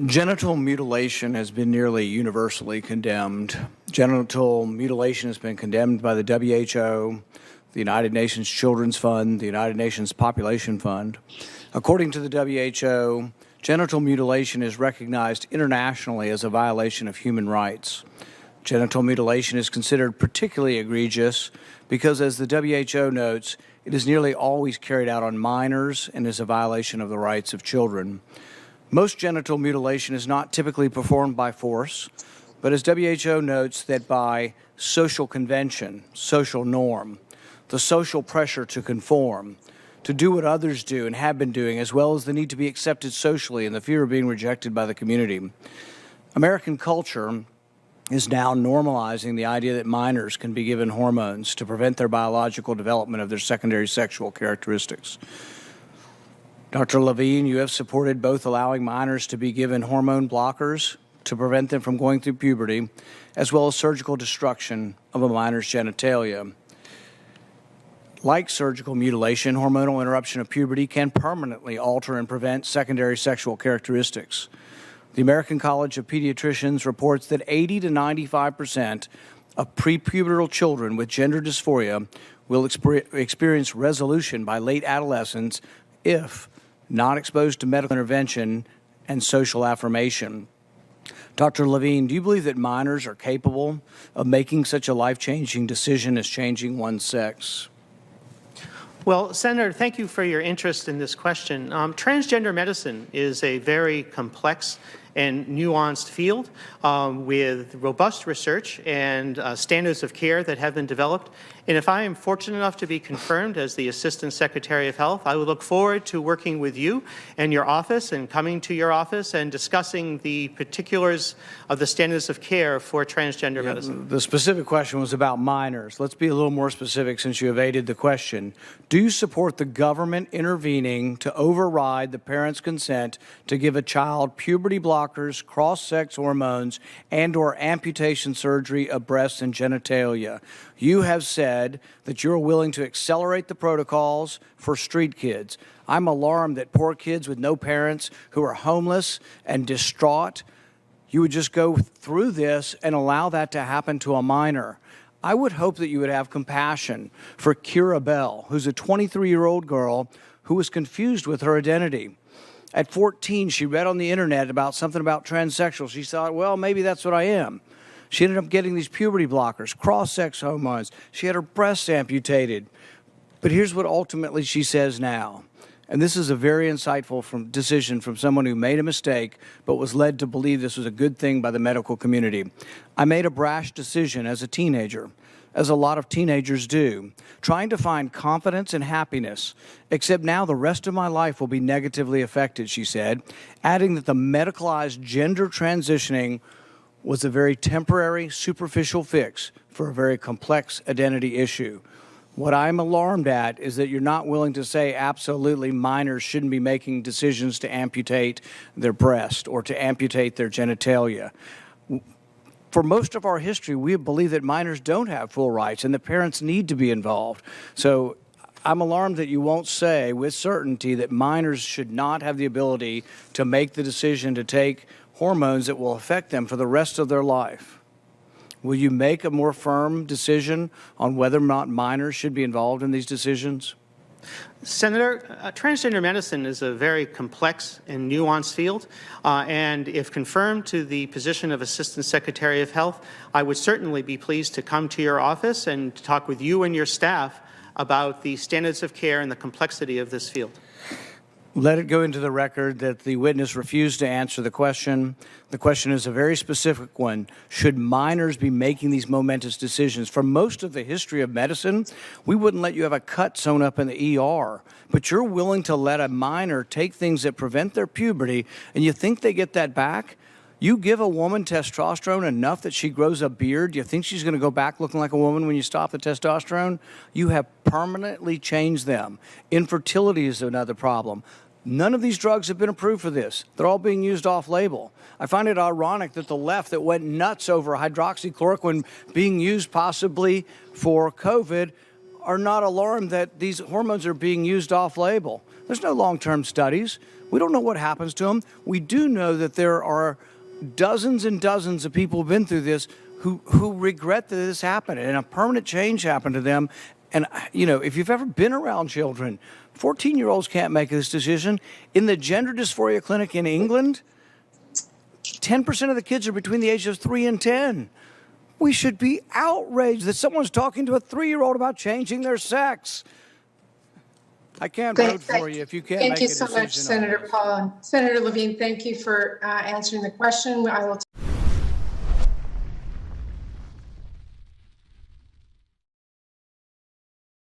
Genital mutilation has been nearly universally condemned. Genital mutilation has been condemned by the WHO, the United Nations Children's Fund, the United Nations Population Fund. According to the WHO, genital mutilation is recognized internationally as a violation of human rights. Genital mutilation is considered particularly egregious because, as the WHO notes, it is nearly always carried out on minors and is a violation of the rights of children. Most genital mutilation is not typically performed by force, but as WHO notes, that by social convention, social norm, the social pressure to conform, to do what others do and have been doing, as well as the need to be accepted socially and the fear of being rejected by the community. American culture is now normalizing the idea that minors can be given hormones to prevent their biological development of their secondary sexual characteristics. Dr. Levine, you have supported both allowing minors to be given hormone blockers to prevent them from going through puberty, as well as surgical destruction of a minor's genitalia. Like surgical mutilation, hormonal interruption of puberty can permanently alter and prevent secondary sexual characteristics. The American College of Pediatricians reports that 80 to 95% of prepubertal children with gender dysphoria will experience resolution by late adolescence if not exposed to medical intervention and social affirmation. Dr. Levine, do you believe that minors are capable of making such a life-changing decision as changing one's sex? Well, Senator, thank you for your interest in this question. Transgender medicine is a very complex and nuanced field with robust research and standards of care that have been developed. And if I am fortunate enough to be confirmed as the Assistant Secretary of Health, I would look forward to working with you and your office and coming to your office and discussing the particulars of the standards of care for transgender medicine. The specific question was about minors. Let's be a little more specific since you evaded the question. Do you support the government intervening to override the parent's consent to give a child puberty blockers, cross-sex hormones, and/or amputation surgery of breasts and genitalia? You have said that you're willing to accelerate the protocols for street kids. I'm alarmed that poor kids with no parents who are homeless and distraught, you would just go through this and allow that to happen to a minor. I would hope that you would have compassion for Kira Bell, who's a 23-year-old girl who was confused with her identity. At 14, she read on the internet about something about transsexual. She thought, well, maybe that's what I am. She ended up getting these puberty blockers, cross-sex hormones. She had her breasts amputated. But here's what ultimately she says now. And this is a very insightful decision from someone who made a mistake but was led to believe this was a good thing by the medical community. I made a brash decision as a teenager, as a lot of teenagers do, trying to find confidence and happiness, except now the rest of my life will be negatively affected, she said, adding that the medicalized gender transitioning was a very temporary, superficial fix for a very complex identity issue. What I'm alarmed at is that you're not willing to say absolutely minors shouldn't be making decisions to amputate their breast or to amputate their genitalia. For most of our history, we believe that minors don't have full rights and the parents need to be involved. So I'm alarmed that you won't say with certainty that minors should not have the ability to make the decision to take hormones that will affect them for the rest of their life. Will you make a more firm decision on whether or not minors should be involved in these decisions? Senator, transgender medicine is a very complex and nuanced field, and if confirmed to the position of Assistant Secretary of Health, I would certainly be pleased to come to your office and talk with you and your staff about the standards of care and the complexity of this field. Let it go into the record that the witness refused to answer the question. The question is a very specific one. Should minors be making these momentous decisions? For most of the history of medicine, we wouldn't let you have a cut sewn up in the ER, but you're willing to let a minor take things that prevent their puberty, and you think they get that back? You give a woman testosterone enough that she grows a beard, do you think she's going to go back looking like a woman when you stop the testosterone? You have permanently changed them. Infertility is another problem. None of these drugs have been approved for this. They're all being used off-label. I find it ironic that the left that went nuts over hydroxychloroquine being used possibly for COVID are not alarmed that these hormones are being used off-label. There's no long-term studies. We don't know what happens to them. We do know that there are dozens and dozens of people who've been through this who regret that this happened and a permanent change happened to them. And, you know, if you've ever been around children, 14-year-olds can't make this decision. In the gender dysphoria clinic in England, 10% of the kids are between the ages of 3 and 10. We should be outraged that someone's talking to a 3-year-old about changing their sex. I can't vote for you if you can't make a decision. Thank you so much, Senator Paul. Senator Levine, thank you for answering the question. I will